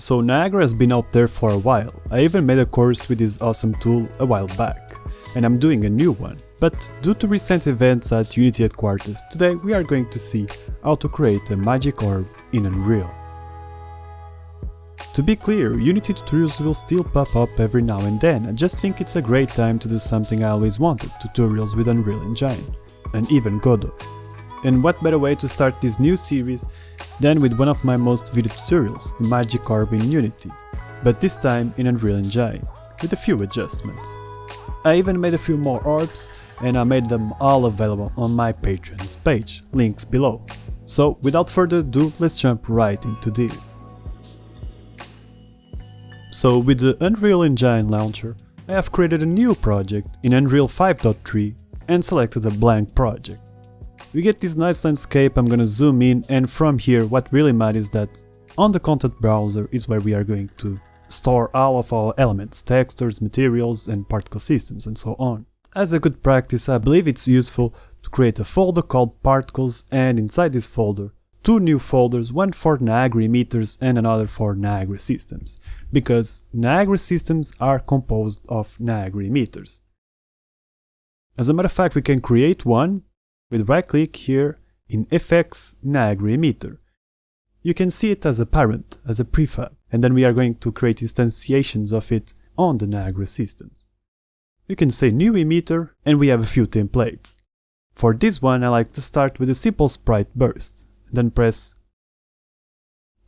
So Niagara has been out there for a while. I even made a course with this awesome tool a while back, and I'm doing a new one. But due to recent events at Unity headquarters, today we are going to see how to create a Magic Orb in Unreal. To be clear, Unity tutorials will still pop up every now and then. I just think it's a great time to do something I always wanted, tutorials with Unreal Engine, and even Godot. And what better way to start this new series than with one of my most viewed tutorials, the Magic Orb in Unity, but this time in Unreal Engine, with a few adjustments. I even made a few more orbs, and I made them all available on my Patreon's page, links below. So without further ado, let's jump right into this. So with the Unreal Engine launcher, I have created a new project in Unreal 5.3 and selected a blank project. We get this nice landscape. I'm gonna zoom in, and from here what really matters is that on the content browser is where we are going to store all of our elements, textures, materials and particle systems and so on. As a good practice, I believe it's useful to create a folder called particles, and inside this folder two new folders, one for Niagara Emitters and another for Niagara Systems, because Niagara Systems are composed of Niagara Emitters. As a matter of fact, we can create one with right click here in FX Niagara Emitter. You can see it as a parent, as a prefab, and then we are going to create instantiations of it on the Niagara systems. You can say new emitter, and we have a few templates. For this one I like to start with a simple sprite burst, then press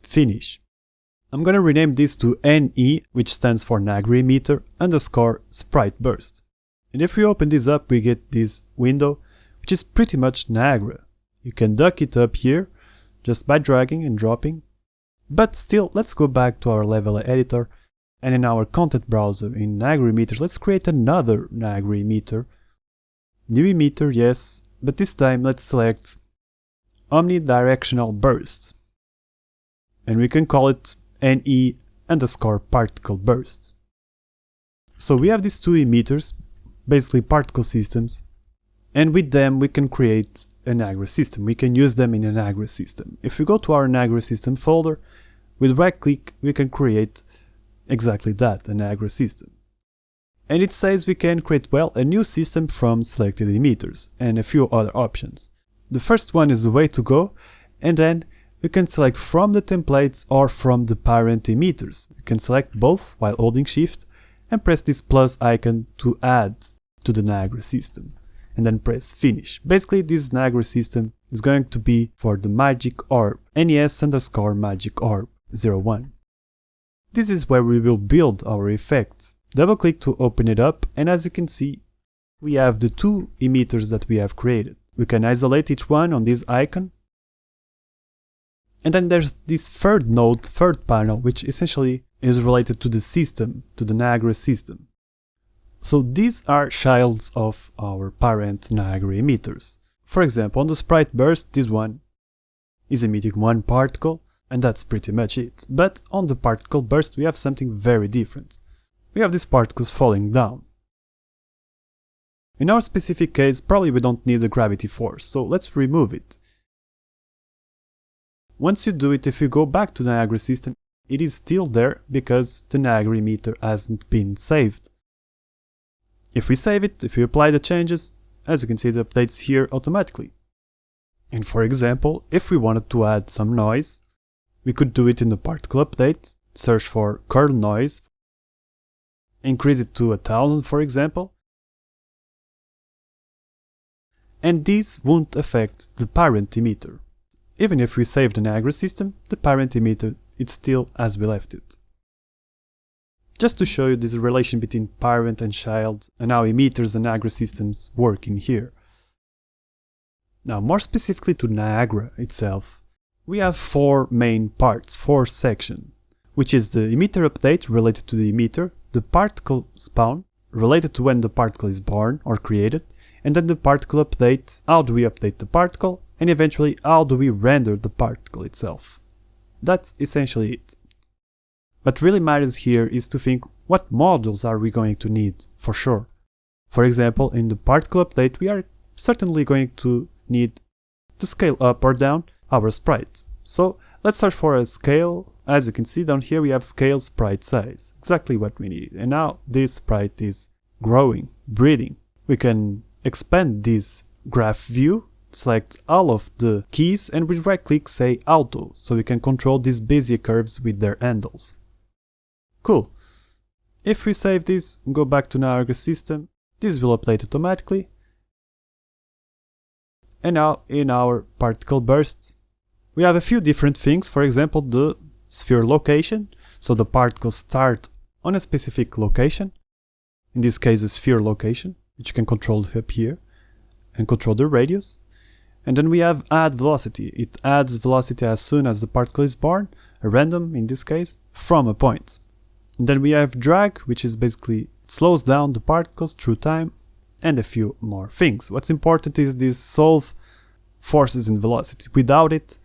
finish. I'm gonna rename this to NE, which stands for Niagara Emitter _ sprite burst. And if we open this up, we get this window, which is pretty much Niagara. You can duck it up here just by dragging and dropping. But still, let's go back to our level editor, and in our content browser in Niagara Emitter, let's create another Niagara Emitter. New emitter, yes, but this time let's select omnidirectional burst. And we can call it NE _ particle burst. So we have these two emitters, basically particle systems, and with them we can create a Niagara system. We can use them in a Niagara system. If we go to our Niagara system folder, with right click we can create exactly that, a Niagara system. And it says we can create, well, a new system from selected emitters and a few other options. The first one is the way to go, and then we can select from the templates or from the parent emitters. We can select both while holding shift and press this plus icon to add to the Niagara system, and then press finish. Basically this Niagara system is going to be for the Magic Orb, NES _ Magic Orb 01. This is where we will build our effects. Double click to open it up, and as you can see, we have the two emitters that we have created. We can isolate each one on this icon. And then there's this third node, third panel, which essentially is related to the system, to the Niagara system. So these are childs of our parent Niagara emitters. For example, on the sprite burst, this one is emitting one particle, and that's pretty much it. But on the particle burst we have something very different. We have these particles falling down. In our specific case, probably we don't need the gravity force, so let's remove it. Once you do it, if you go back to the Niagara system, it is still there because the Niagara emitter hasn't been saved. If we save it, if we apply the changes, as you can see, it updates here automatically. And for example, if we wanted to add some noise, we could do it in the particle update, search for kernel noise, increase it to 1000 for example, and this won't affect the parent emitter. Even if we save the Niagara system, the parent emitter is still as we left it. Just to show you this relation between parent and child and how emitters and Niagara systems work in here. Now more specifically to Niagara itself, we have four main parts, four sections, which is the emitter update related to the emitter, the particle spawn related to when the particle is born or created, and then the particle update, how do we update the particle, and eventually how do we render the particle itself. That's essentially it. What really matters here is to think what modules are we going to need for sure. For example, in the particle update we are certainly going to need to scale up or down our sprite. So let's search for a scale as you can see down here, we have scale sprite size, exactly what we need. And now this sprite is growing, breathing. We can expand this graph view, select all of the keys, and with right click say auto, so we can control these Bezier curves with their handles. Cool. If we save this, go back to Niagara system, this will update automatically. And now in our particle bursts, we have a few different things, for example the sphere location, so the particles start on a specific location, in this case a sphere location, which you can control up here, and control the radius. And then we have add velocity, it adds velocity as soon as the particle is born, a random in this case, from a point. And then we have drag, which is basically it slows down the particles through time, and a few more things. What's important is this solve forces and velocity. Without it,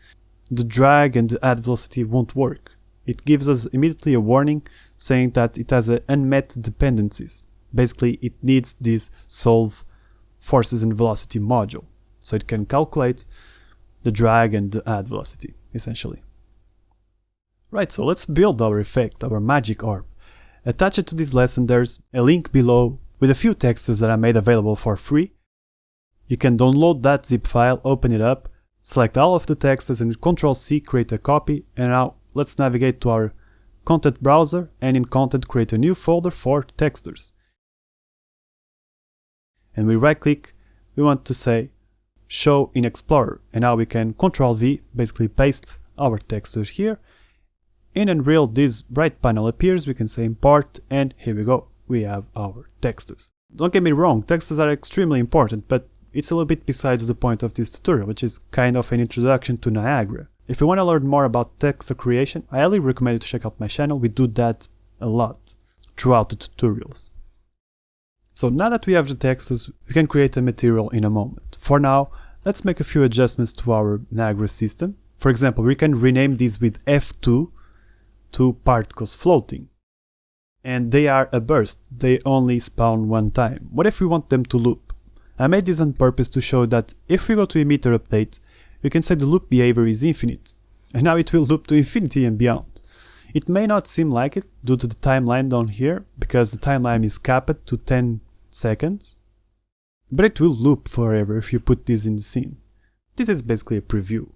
the drag and the add velocity won't work. It gives us immediately a warning saying that it has unmet dependencies. Basically, it needs this solve forces and velocity module, so it can calculate the drag and the add velocity, essentially. Right, so let's build our effect, our Magic Orb. Attached to this lesson there's a link below with a few textures that I made available for free. You can download that zip file, open it up, select all of the textures and with Ctrl+C create a copy, and now let's navigate to our content browser and in content create a new folder for textures. And we right click, we want to say show in Explorer, and now we can Ctrl+V, basically paste our texture here. In Unreal this bright panel appears, we can say import, and here we go, we have our textures. Don't get me wrong, textures are extremely important, but it's a little bit besides the point of this tutorial, which is kind of an introduction to Niagara. If you want to learn more about texture creation, I highly recommend you to check out my channel, we do that a lot throughout the tutorials. So now that we have the textures, we can create a material in a moment. For now, let's make a few adjustments to our Niagara system. For example, we can rename these with F2 to particles floating. And they are a burst, they only spawn one time. What if we want them to loop? I made this on purpose to show that if we go to emitter update, we can say the loop behavior is infinite. And now it will loop to infinity and beyond. It may not seem like it due to the timeline down here, because the timeline is capped to 10 seconds. But it will loop forever if you put this in the scene. This is basically a preview.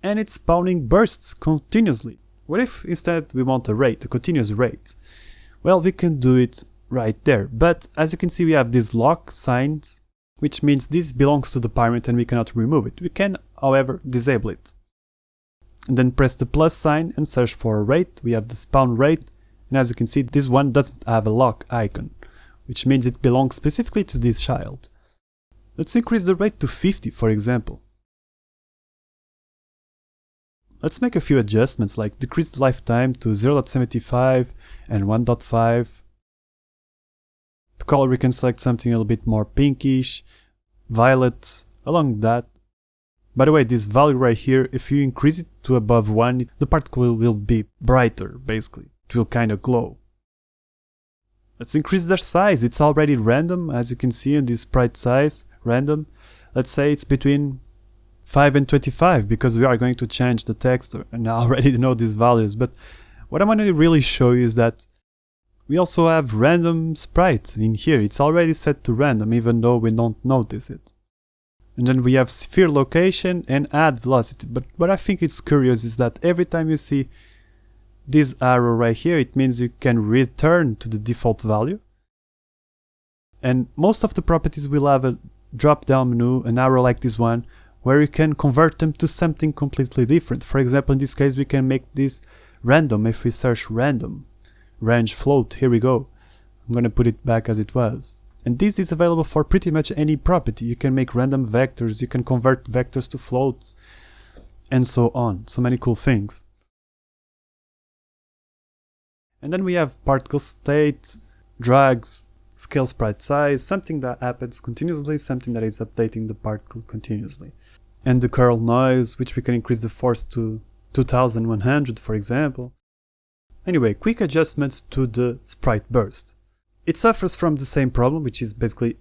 And it's spawning bursts continuously. What if instead we want a rate, a continuous rate? Well, we can do it right there, but as you can see we have these lock signs, which means this belongs to the parent and we cannot remove it. We can, however, disable it. And then press the plus sign and search for a rate. We have the spawn rate, and as you can see this one doesn't have a lock icon, which means it belongs specifically to this child. Let's increase the rate to 50, for example. Let's make a few adjustments, like decrease the lifetime to 0.75 and 1.5. The color we can select something a little bit more pinkish, violet, along that. By the way, this value right here, if you increase it to above 1, the particle will be brighter, basically. It will kind of glow. Let's increase their size, it's already random, as you can see in this sprite size, random. Let's say it's between 5 and 25, because we are going to change the texture, and I already know these values, but what I want to really show you is that we also have random sprite in here. It's already set to random, even though we don't notice it. And then we have sphere location and add velocity, but what I think is curious is that every time you see this arrow right here, it means you can return to the default value. And most of the properties will have a drop down menu, an arrow like this one, where you can convert them to something completely different. For example, in this case we can make this random if we search random. Range float, here we go. I'm gonna put it back as it was. And this is available for pretty much any property. You can make random vectors, you can convert vectors to floats, and so on. So many cool things. And then we have particle state, drags, scale sprite size, something that happens continuously, something that is updating the particle continuously. And the curl noise, which we can increase the force to 2100, for example. Anyway, quick adjustments to the sprite burst. It suffers from the same problem, which is basically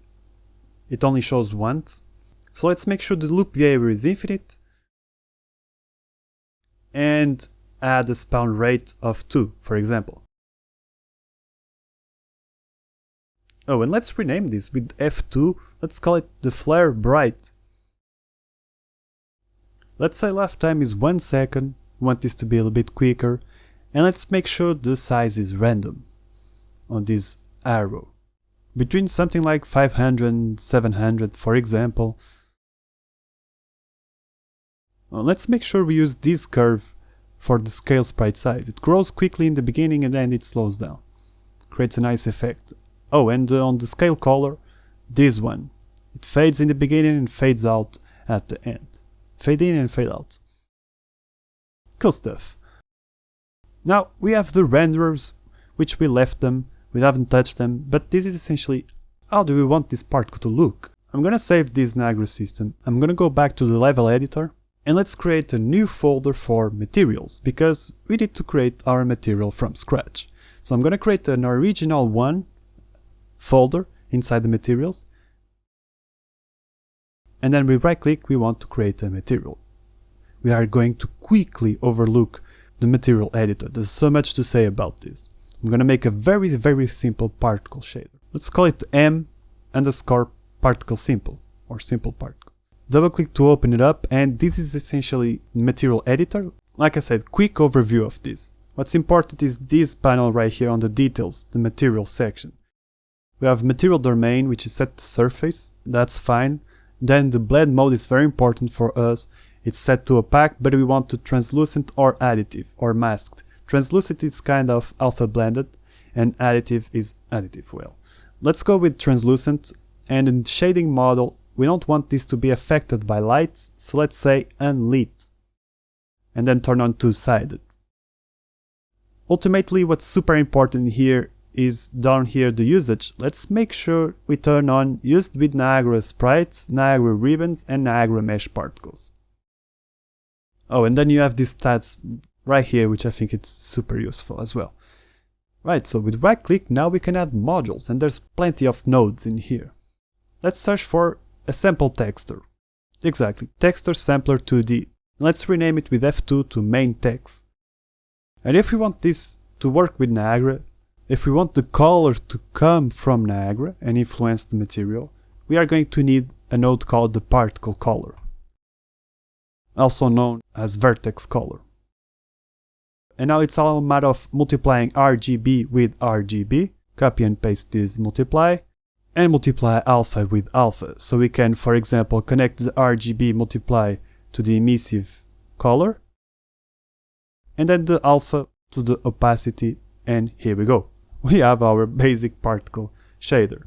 it only shows once. So let's make sure the loop behavior is infinite. and add a spawn rate of 2, for example. Oh, and let's rename this with F2. Let's call it the flare bright. Let's say lifetime is 1 second. We want this to be a little bit quicker. And let's make sure the size is random on this arrow. Between something like 500 and 700, for example. Well, let's make sure we use this curve for the scale sprite size. It grows quickly in the beginning and then it slows down. Creates a nice effect. Oh, and on the scale color, this one. It fades in the beginning and fades out at the end. Fade in and fade out. Cool stuff. Now we have the renderers, which we left them, we haven't touched them, but this is essentially how do we want this particle to look. I'm gonna save this Niagara system, I'm gonna go back to the level editor, and let's create a new folder for materials, because we need to create our material from scratch. So I'm gonna create an original one folder inside the materials, and then we right click, we want to create a material. We are going to quickly overlook the material editor. There's so much to say about this. I'm gonna make a very simple particle shader. Let's call it m_particle simple or simple particle. Double click to open it up, and this is essentially material editor. Like I said, quick overview of this. What's important is this panel right here on the details, the material section. We have material domain, which is set to surface. That's fine. Then the blend mode is very important for us. It's set to opaque, but we want to translucent or additive or masked. Translucent is kind of alpha blended, and additive is additive. Well, let's go with translucent, and in the shading model, we don't want this to be affected by lights, so let's say unlit, and then turn on two-sided. Ultimately, what's super important here is down here the usage. Let's make sure we turn on used with Niagara sprites, Niagara ribbons, and Niagara mesh particles. Oh, and then you have these stats right here, which I think it's super useful as well. Right, so with right click now we can add modules, and there's plenty of nodes in here. Let's search for a sample texture. Exactly, texture sampler 2D. Let's rename it with F2 to main text. And if we want this to work with Niagara, if we want the color to come from Niagara and influence the material, we are going to need a node called the particle color, also known as vertex color. And now it's all a matter of multiplying RGB with RGB, copy and paste this multiply, and multiply alpha with alpha. So we can, for example, connect the RGB multiply to the emissive color, and then the alpha to the opacity, and here we go. We have our basic particle shader.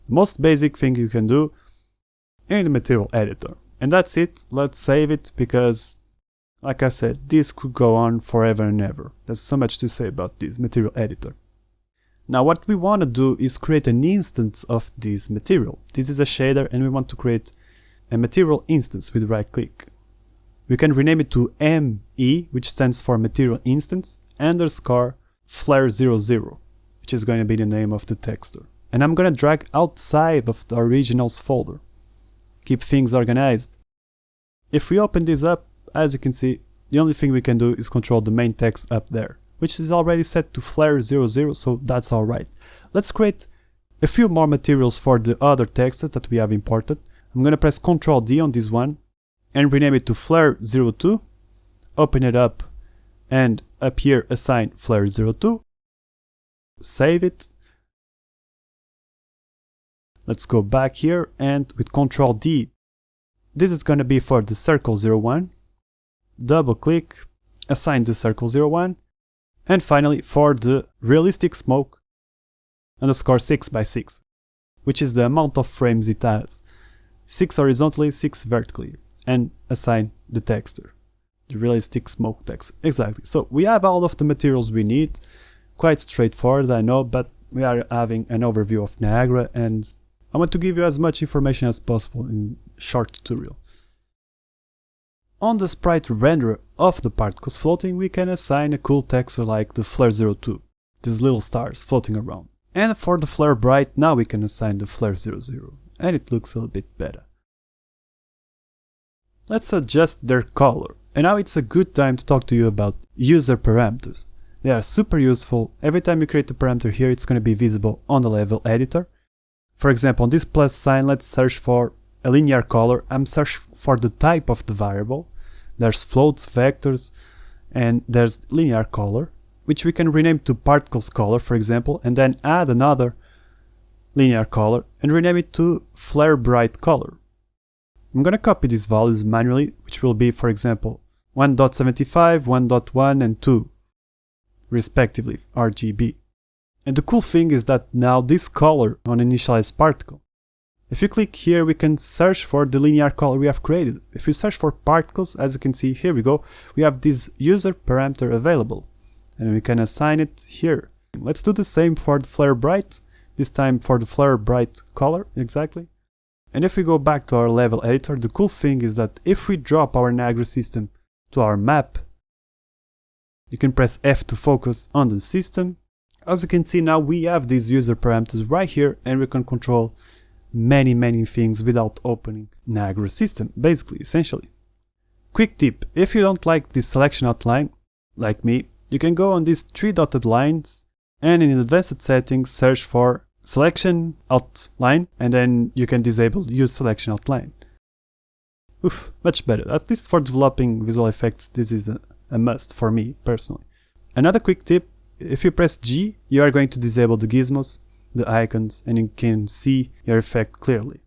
Most basic thing you can do in the material editor. And that's it. Let's save it, because like I said, this could go on forever and ever. There's so much to say about this material editor. Now what we want to do is create an instance of this material. This is a shader and we want to create a material instance with right click. We can rename it to ME, which stands for material instance, underscore flare00, which is going to be the name of the texture. And I'm going to drag outside of the originals folder. Keep things organized. If we open this up, as you can see, the only thing we can do is control the main text up there, which is already set to flare00, so that's alright. Let's create a few more materials for the other texts that we have imported. I'm going to press Ctrl D on this one and rename it to flare02, open it up, and up here assign flare02, save it. Let's go back here, and with Ctrl D, this is going to be for the circle 01, double click, assign the circle 01, and finally for the realistic smoke underscore 6x6, which is the amount of frames it has, 6 horizontally, 6 vertically, and assign the texture, the realistic smoke text. Exactly. So we have all of the materials we need. Quite straightforward, I know, but we are having an overview of Niagara, and I want to give you as much information as possible in a short tutorial. On the sprite renderer of the particles floating, we can assign a cool texture like the flare02, these little stars floating around. And for the flare bright, now we can assign the flare00, and it looks a little bit better. Let's adjust their color. And now it's a good time to talk to you about user parameters. They are super useful. Every time you create a parameter here, it's going to be visible on the level editor. For example, on this plus sign, let's search for a linear color. I'm searching for the type of the variable. There's floats, vectors, and there's linear color, which we can rename to particles color, for example, and then add another linear color and rename it to flare bright color. I'm going to copy these values manually, which will be, for example, 1.75, 1.1, and 2, respectively, RGB. And the cool thing is that now this color on initialized particle, if you click here, we can search for the linear color we have created. If you search for particles, as you can see, here we go, we have this user parameter available, and we can assign it here. Let's do the same for the flare bright, this time for the flare bright color, exactly. And if we go back to our level editor, the cool thing is that if we drop our Niagara system to our map, you can press F to focus on the system. As you can see now, we have these user parameters right here, and we can control many things without opening Niagara system, basically, essentially. Quick tip, if you don't like this selection outline, like me, you can go on these 3 dotted lines and in advanced settings search for selection outline, and then you can disable use selection outline. Oof, much better. At least for developing visual effects, this is a must for me personally. Another quick tip, if you press G, you are going to disable the gizmos, the icons, and you can see your effect clearly.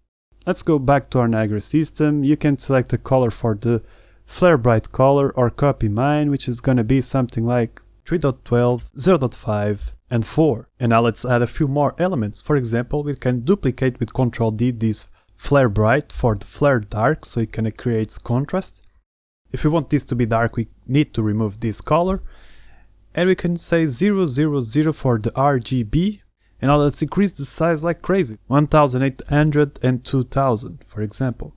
Let's go back to our Niagara system. You can select a color for the flare bright color or copy mine, which is gonna be something like 3.12, 0.5, and 4. And now let's add a few more elements. For example, we can duplicate with Ctrl D this flare bright for the flare dark, so it can create contrast. If we want this to be dark, we need to remove this color. And we can say 000 for the RGB. And now let's increase the size like crazy. 1800 and 2000, for example.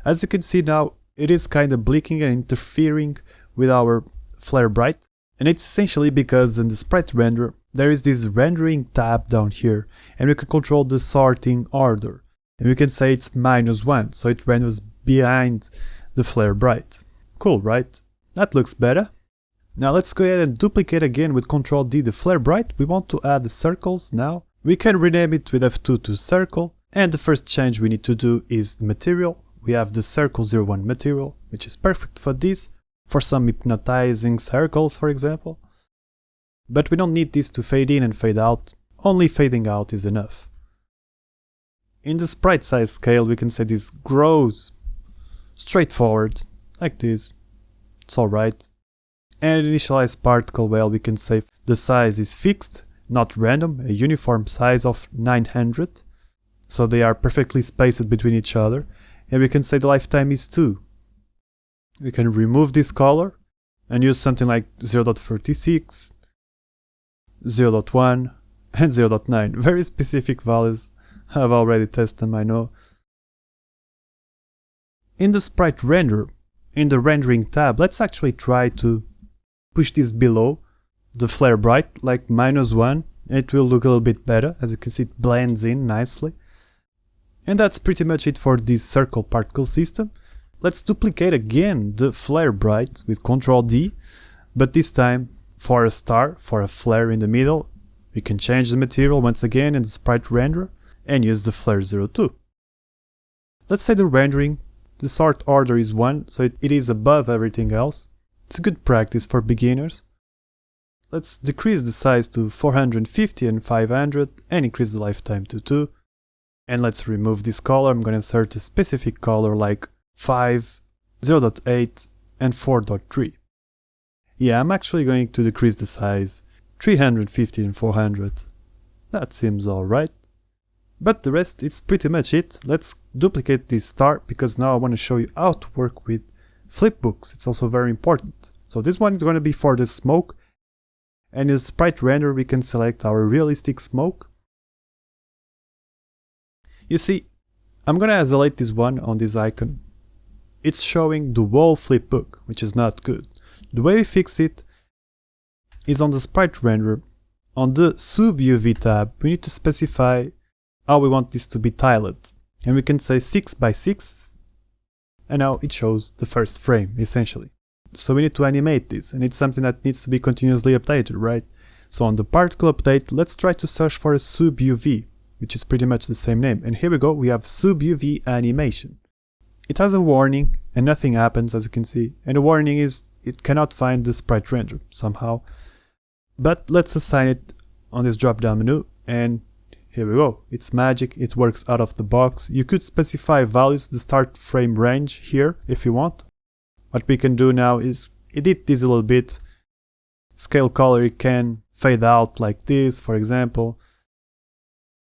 As you can see now, it is kind of blinking and interfering with our flare bright. And it's essentially because in the sprite render, there is this rendering tab down here, and we can control the sorting order. And we can say it's -1, so it renders behind the flare bright. Cool, right? That looks better. Now let's go ahead and duplicate again with Ctrl D the flare bright. We want to add the circles now. We can rename it with F2 to circle, and the first change we need to do is the material. We have the circle 01 material, which is perfect for this, for some hypnotizing circles, for example. But we don't need this to fade in and fade out, only fading out is enough. In the sprite size scale, we can say this grows straightforward, like this. It's alright. And initialize particle, well, we can say the size is fixed, not random, a uniform size of 900. So they are perfectly spaced between each other. And we can say the lifetime is 2. We can remove this color and use something like 0.36, 0.1, and 0.9. Very specific values. I've already tested them, I know. In the sprite render, in the rendering tab, let's actually try to push this below the flare bright, like -1. It will look a little bit better. As you can see, it blends in nicely. And that's pretty much it for this circle particle system. Let's duplicate again the flare bright with Ctrl D, but this time for a star, for a flare in the middle. We can change the material once again in the sprite render and use the flare 02. Let's say the rendering, the sort order is 1, so it is above everything else. It's a good practice for beginners. Let's decrease the size to 450 and 500 and increase the lifetime to 2. And let's remove this color. I'm going to insert a specific color like 5, 0.8 and 4.3. Yeah, I'm actually going to decrease the size 350 and 400. That seems alright. But the rest, it's pretty much it. Let's duplicate this star because now I want to show you how to work with Flipbooks. It's also very important. So this one is going to be for the smoke. And in the sprite render we can select our realistic smoke. You see, I'm going to isolate this one on this icon. It's showing the whole Flipbook, which is not good. The way we fix it is on the sprite render. On the sub UV tab, we need to specify how we want this to be tiled. And we can say 6 by 6. and now it shows the first frame, essentially. So we need to animate this, and it's something that needs to be continuously updated, right? So on the particle update, let's try to search for a sub-UV, which is pretty much the same name. And here we go, we have sub-UV animation. It has a warning, and nothing happens, as you can see. And the warning is, it cannot find the sprite render, somehow. But let's assign it on this drop-down menu, and here we go. It's magic, it works out of the box. You could specify values, the start frame range here, if you want. What we can do now is edit this a little bit. Scale color can fade out like this, for example.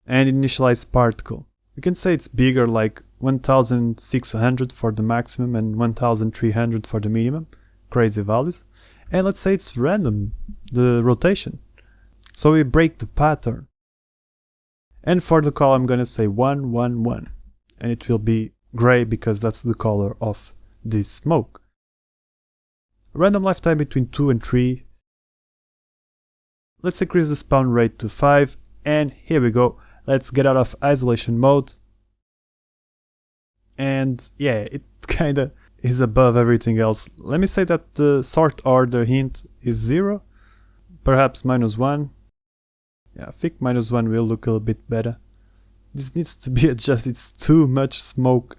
And initialize particle. We can say it's bigger, like 1600 for the maximum and 1300 for the minimum. Crazy values. And let's say it's random, the rotation. So we break the pattern. And for the color I'm gonna say 1, 1, 1. And it will be gray because that's the color of this smoke. Random lifetime between 2 and 3. Let's increase the spawn rate to 5. And here we go. Let's get out of isolation mode. And yeah, it kinda is above everything else. Let me say that the sort order hint is 0. Perhaps -1. Yeah, I think -1 will look a little bit better. This needs to be adjusted, it's too much smoke.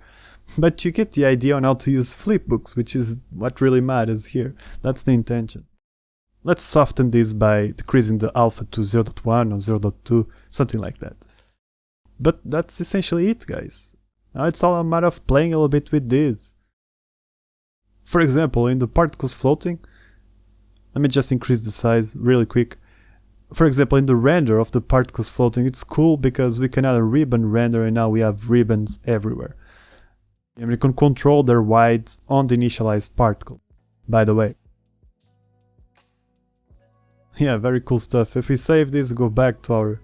But you get the idea on how to use flipbooks, which is what really matters here. That's the intention. Let's soften this by decreasing the alpha to 0.1 or 0.2, something like that. But that's essentially it, guys. Now it's all a matter of playing a little bit with this. For example, in the particles floating, let me just increase the size really quick. For example, in the render of the particles floating, it's cool because we can add a ribbon render and now we have ribbons everywhere. And we can control their widths on the initialized particle, by the way. Yeah, very cool stuff. If we save this, go back to our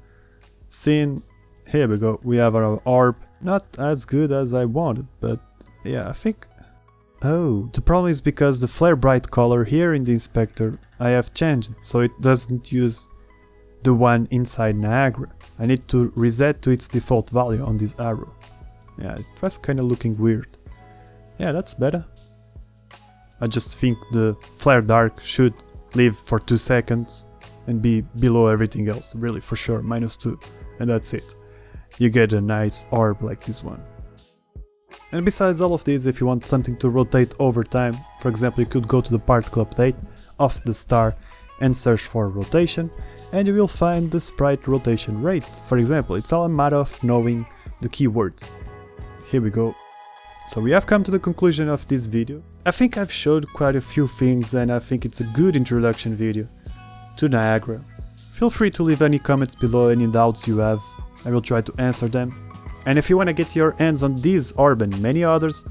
scene, here we go, we have our orb. Not as good as I wanted, but yeah, I think... Oh, the problem is because the flare bright color here in the inspector, I have changed it, so it doesn't use the one inside Niagara. I need to reset to its default value on this arrow. Yeah, it was kinda looking weird. Yeah, that's better. I just think the flare dark should live for 2 seconds and be below everything else, really, for sure, -2, and that's it. You get a nice orb like this one. And besides all of this, if you want something to rotate over time, for example, you could go to the particle update of the star and search for rotation, and you will find the sprite rotation rate. For example, it's all a matter of knowing the keywords. Here we go. So we have come to the conclusion of this video. I think I've showed quite a few things and I think it's a good introduction video to Niagara. Feel free to leave any comments below, any doubts you have, I will try to answer them. And if you want to get your hands on these orb and many others,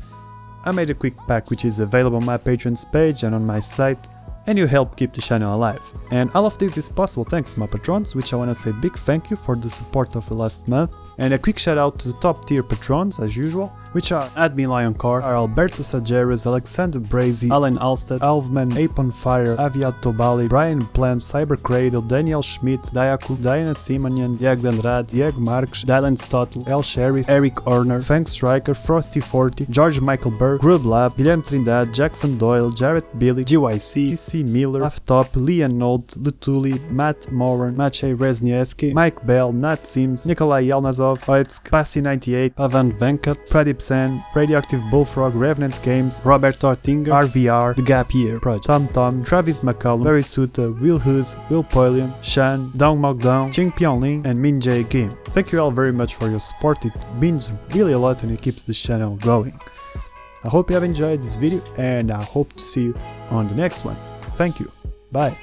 I made a quick pack which is available on my Patreon's page and on my site, and you help keep the channel alive. And all of this is possible thanks to my patrons, which I want to say big thank you for the support of the last month. And a quick shout out to the top tier patrons as usual, which are Admin Lioncar, are Alberto Sageras, Alexander Brazy, Alan Alstead, Alvman, Ape on Fire, Aviat Tobali, Brian Plem, Cyber Cradle, Daniel Schmidt, Dayaku, Diana Simonian, Diego Andrade, Diego Marques, Dylan Stottle, El Sheriff, Eric Orner, Fang Striker, Frosty40, George Michael Berg, Grub Lab, Guilherme Trindade, Jackson Doyle, Jarrett Billy, GYC, TC Miller, Aftop, Leon Nolt, Lutuli, Matt Moran, Maciej Reznieski, Mike Bell, Nat Sims, Nikolai Yelnazov, Oetsk, Passy98, Pavan Venkat, Pradip Sen, Radioactive Bullfrog, Revenant Games, Robert Ortinger, RVR, The Gap Year Project, Tom, Travis McCallum, Barry Suta, Will Hughes, Will Poilian, Shan, Dong Mokdong, Ching Pionling, and Minjae Game. Thank you all very much for your support, it means really a lot and it keeps this channel going. I hope you have enjoyed this video and I hope to see you on the next one. Thank you, bye.